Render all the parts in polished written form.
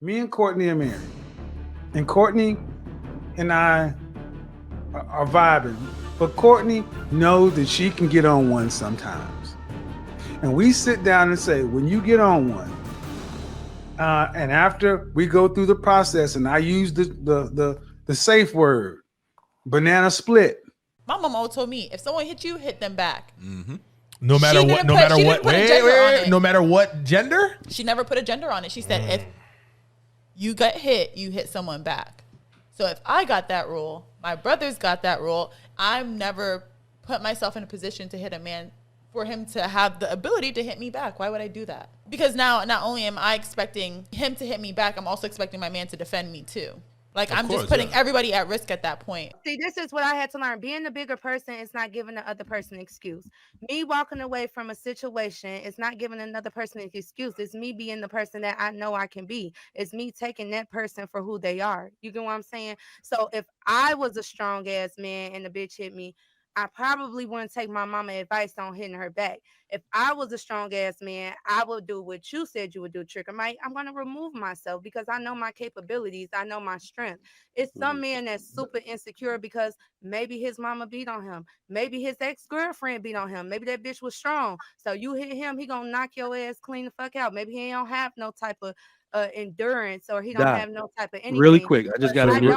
Me and Courtney are married, and Courtney and I are vibing, but Courtney knows that she can get on one sometimes, and we sit down and say, when you get on one, and after we go through the process, and I use the safe word, banana split. My mom always told me, if someone hit you, hit them back. Mm-hmm. No matter what. No matter what gender. She never put a gender on it. She said, if you get hit, you hit someone back. So if I got that rule, my brothers got that rule. I've never put myself in a position to hit a man for him to have the ability to hit me back. Why would I do that? Because now, not only am I expecting him to hit me back, I'm also expecting my man to defend me too. Like, I'm just putting everybody at risk at that point. See, this is what I had to learn. Being the bigger person is not giving the other person an excuse. Me walking away from a situation is not giving another person an excuse. It's me being the person that I know I can be. It's me taking that person for who they are. You get what I'm saying? So if I was a strong ass man and the bitch hit me, I probably wouldn't take my mama advice on hitting her back. If I was a strong ass man, I would do what you said you would do, Trigger Mike. I'm going to remove myself because I know my capabilities. I know my strength. It's some man that's super insecure because maybe his mama beat on him. Maybe his ex-girlfriend beat on him. Maybe that bitch was strong. So you hit him, he going to knock your ass clean the fuck out. Maybe he don't have no type of endurance, or he don't have no type of anything. Really quick, I just got to admit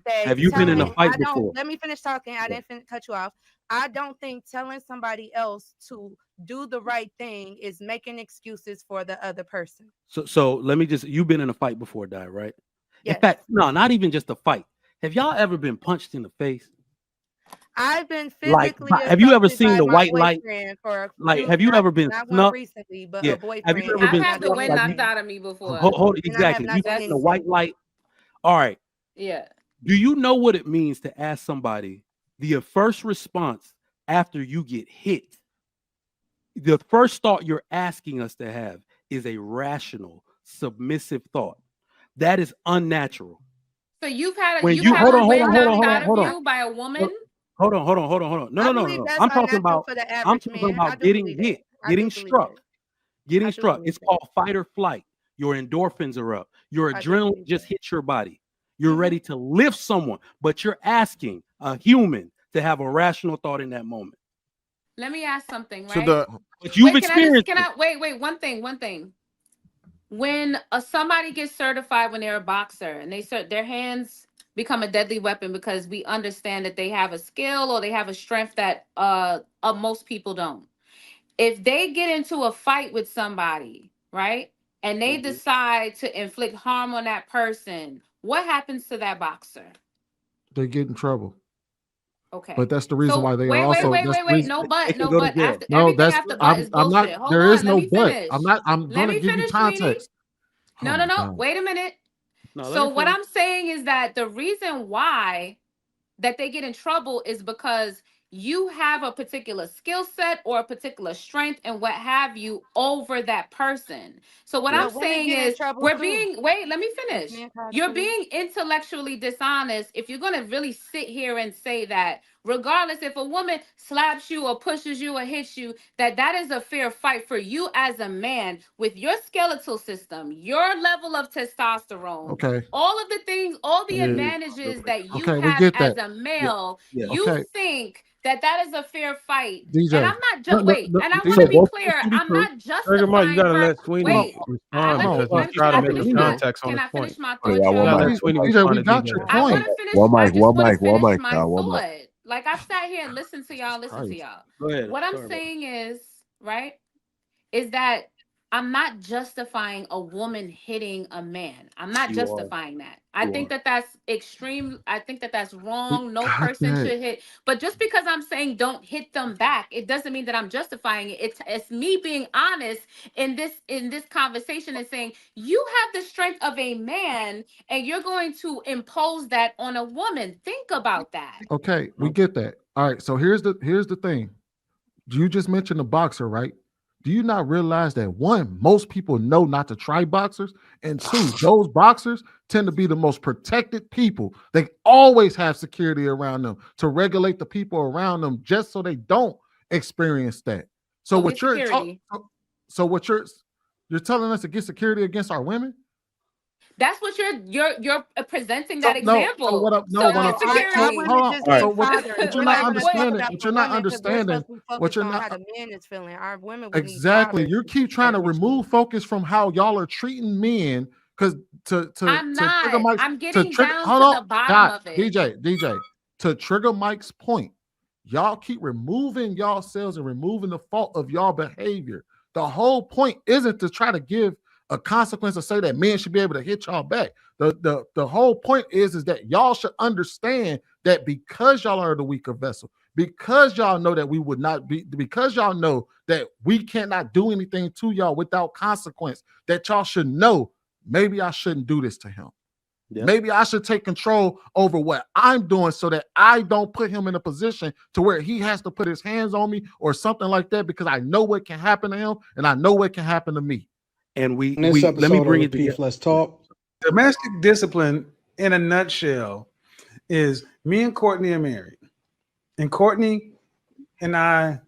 that. Have you been in a fight before? Let me finish talking. I didn't cut you off. I don't think telling somebody else to do the right thing is making excuses for the other person. So let me just, you've been in a fight before, Di, right? Yes. In fact, no, not even just a fight. Have y'all ever been punched in the face? I've been physically. Like, have you ever seen the white light? Like, have you ever been not recently, but a boyfriend. Have you ever been? I've had the wind knocked out of me before. Exactly. You seen the white light? All right. Yeah. Do you know what it means to ask somebody the first response after you get hit? The first thought you're asking us to have is a rational, submissive thought. That is unnatural. So you've had a hold on by a woman. Hold on. No. I'm talking about getting hit, getting struck. It's called fight or flight. Your endorphins are up. Your adrenaline just hits your body. You're ready to lift someone, but you're asking a human to have a rational thought in that moment. Let me ask something, right? But you've experienced. Wait. One thing. When somebody gets certified when they're a boxer and their hands become a deadly weapon because we understand that they have a skill or they have a strength that most people don't. If they get into a fight with somebody, right, and they decide to inflict harm on that person, what happens to that boxer? They get in trouble. Okay. But that's the reason why they are also. Wait. No, but. I'm not. There is no but. I'm going to give you context. No. Wait a minute. So what I'm saying is that the reason why that they get in trouble is because you have a particular skill set or a particular strength and what have you over that person. So what I'm saying is let me finish. You're being intellectually dishonest if you're going to really sit here and say that regardless if a woman slaps you or pushes you or hits you, that is a fair fight for you as a man with your skeletal system, your level of testosterone, all of the things, all the advantages that you have as a male, you think that is a fair fight. DJ. And I'm not just and I want to be clear, I'm not justifying. You gotta let Sweeney respond because he's trying to make a context on his point. Finish my thought? We got your point. I want to finish. One mic. Like I've sat here and listened to y'all. Go ahead. What I'm saying is that I'm not justifying a woman hitting a man. I'm not justifying that. I think that's extreme. I think that's wrong. No person should hit. But just because I'm saying don't hit them back, it doesn't mean that I'm justifying it. It's me being honest in this conversation and saying you have the strength of a man and you're going to impose that on a woman. Think about that. Okay, we get that. All right. So here's the thing. You just mentioned the boxer, right? Do you not realize that one, most people know not to try boxers, and two, those boxers tend to be the most protected people. They always have security around them to regulate the people around them, just so they don't experience that. So what you're telling us to get security against our women? That's what you're presenting that example. So what you're not understanding what you're not. How the man is feeling. Our women Exactly. You keep trying to remove focus from how y'all are treating men. Because I'm getting down to the bottom of it. DJ, to trigger Mike's point, y'all keep removing yourselves and removing the fault of y'all behavior. The whole point isn't to try to give a consequence or say that men should be able to hit y'all back. The whole point is that y'all should understand that because y'all are the weaker vessel, because y'all know that we would not be, because y'all know that we cannot do anything to y'all without consequence, that y'all should know, maybe I shouldn't do this to him. Yep. Maybe I should take control over what I'm doing so that I don't put him in a position to where he has to put his hands on me or something like that, because I know what can happen to him and I know what can happen to me. And let me bring it to Let's talk. Domestic discipline in a nutshell is me and Courtney are married, and Courtney and I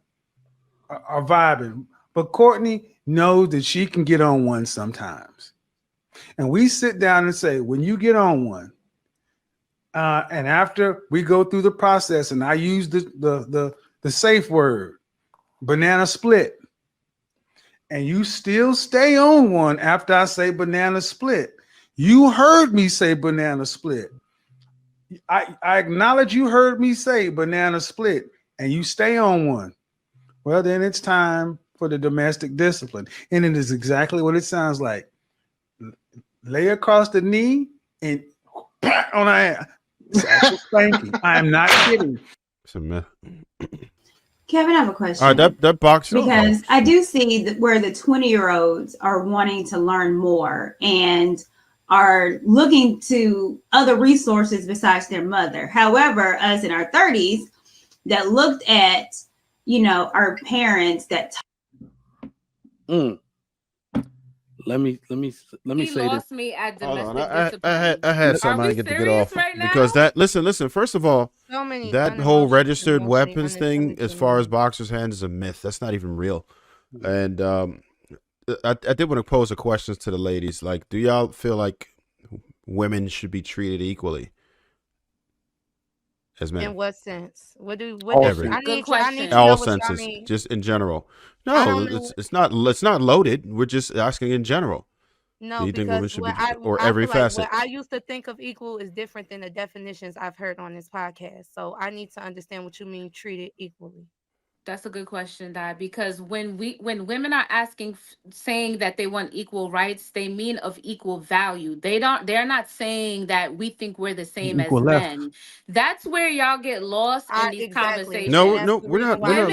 are vibing, but Courtney knows that she can get on one sometimes. And we sit down and say, when you get on one, and after we go through the process, and I use the safe word, banana split, and you still stay on one after I say banana split. You heard me say banana split. I acknowledge you heard me say banana split, and you stay on one. Well, then it's time for the domestic discipline. And it is exactly what it sounds like. Lay across the knee and on our ass. Thank you. I am not kidding. It's a myth. Kevin, I have a question. All right, that box. Because I do see where the 20-year-olds are wanting to learn more and are looking to other resources besides their mother. However, us in our 30s that looked at, our parents that. Let me say this. Me at hold on. I had something I get to get off right because that. Listen. First of all, that whole registered weapons thing, as far as boxers' hands, is a myth. That's not even real. And I did want to pose a question to the ladies. Like, do y'all feel like women should be treated equally as men? In what sense? What all senses, just in general. No, it's not loaded. We're just asking in general. No, do you think women should be, or every facet? What I used to think of equal is different than the definitions I've heard on this podcast. So I need to understand what you mean treated equally. That's a good question, Di, because when women are saying that they want equal rights, they mean of equal value. They're not saying that we think we're the same as men. That's where y'all get lost in these conversations. No, we're not lost.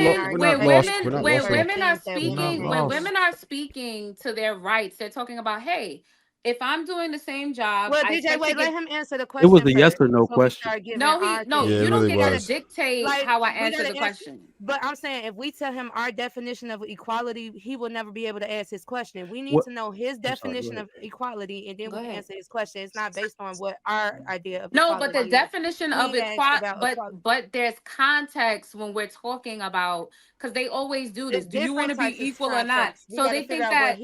When women are speaking to their rights, they're talking about, hey, if I'm doing the same job, well, DJ, let him answer the question. It was a yes or no question. You don't get to dictate how I answer the question. But I'm saying, if we tell him our definition of equality, he will never be able to ask his question. We need to know his definition of equality, and then we can answer his question. It's not based on what our idea of equality but the definition of equality, but there's context when we're talking about, because they always do this. Do you want to be equal or not? So they think that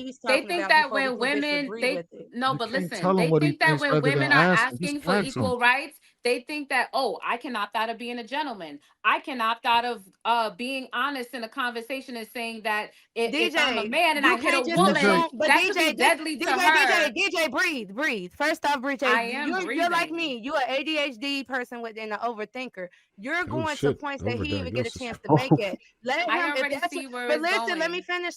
when women but listen, they think that when women are asking for equal rights, they think that, I can opt out of being a gentleman. I can opt out of being honest in a conversation and saying that if I'm a man and I hit a woman, that could be deadly to her. DJ, breathe. First off, you're like me. You're an ADHD person within an overthinker. You're going to points that he even get a chance to make it. Let me finish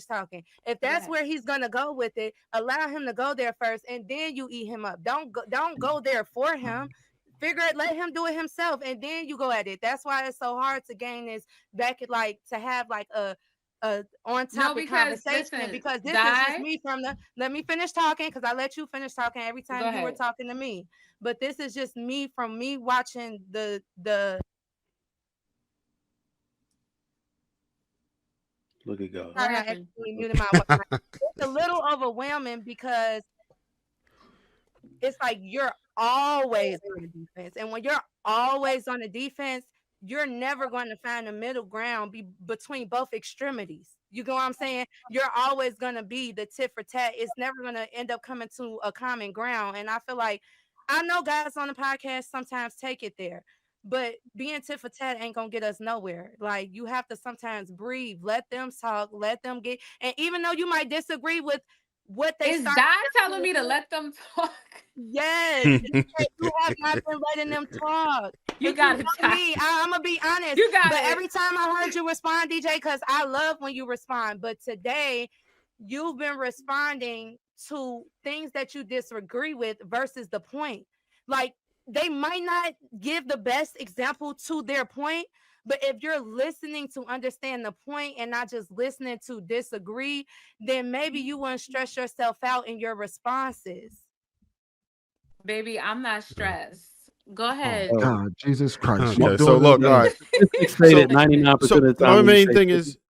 talking. If that's where he's gonna go with it, allow him to go there first, and then you eat him up. Don't go there for him. Figure it, let him do it himself, and then you go at it. That's why it's so hard to gain this back at, like, to have like a on topic conversation, because this is just me from the. Let me finish talking, because I let you finish talking every time you were talking to me. But this is just me from me watching the. Look at God. I actually muted my. It's a little overwhelming because it's like you're always on the defense, and when you're always on the defense, you're never going to find a middle ground between both extremities. You know what I'm saying? You're always gonna be the tit for tat. It's never gonna end up coming to a common ground. And I feel like I know guys on the podcast sometimes take it there, but being tit for tat ain't gonna get us nowhere. Like you have to sometimes breathe, let them talk, let them get. And even though you might disagree with what they is Dad telling me to let them talk? Yes, you have not been letting them talk. You got it, me. I'm gonna be honest. You got but it. Every time I heard you respond, DJ, because I love when you respond. But today, you've been responding to things that you disagree with versus the point. Like they might not give the best example to their point, but if you're listening to understand the point and not just listening to disagree, then maybe you wouldn't stress yourself out in your responses. Baby, I'm not stressed. Go ahead. Oh, God, Jesus Christ. Okay, so look, all right. Stated 99% of the time. My main thing is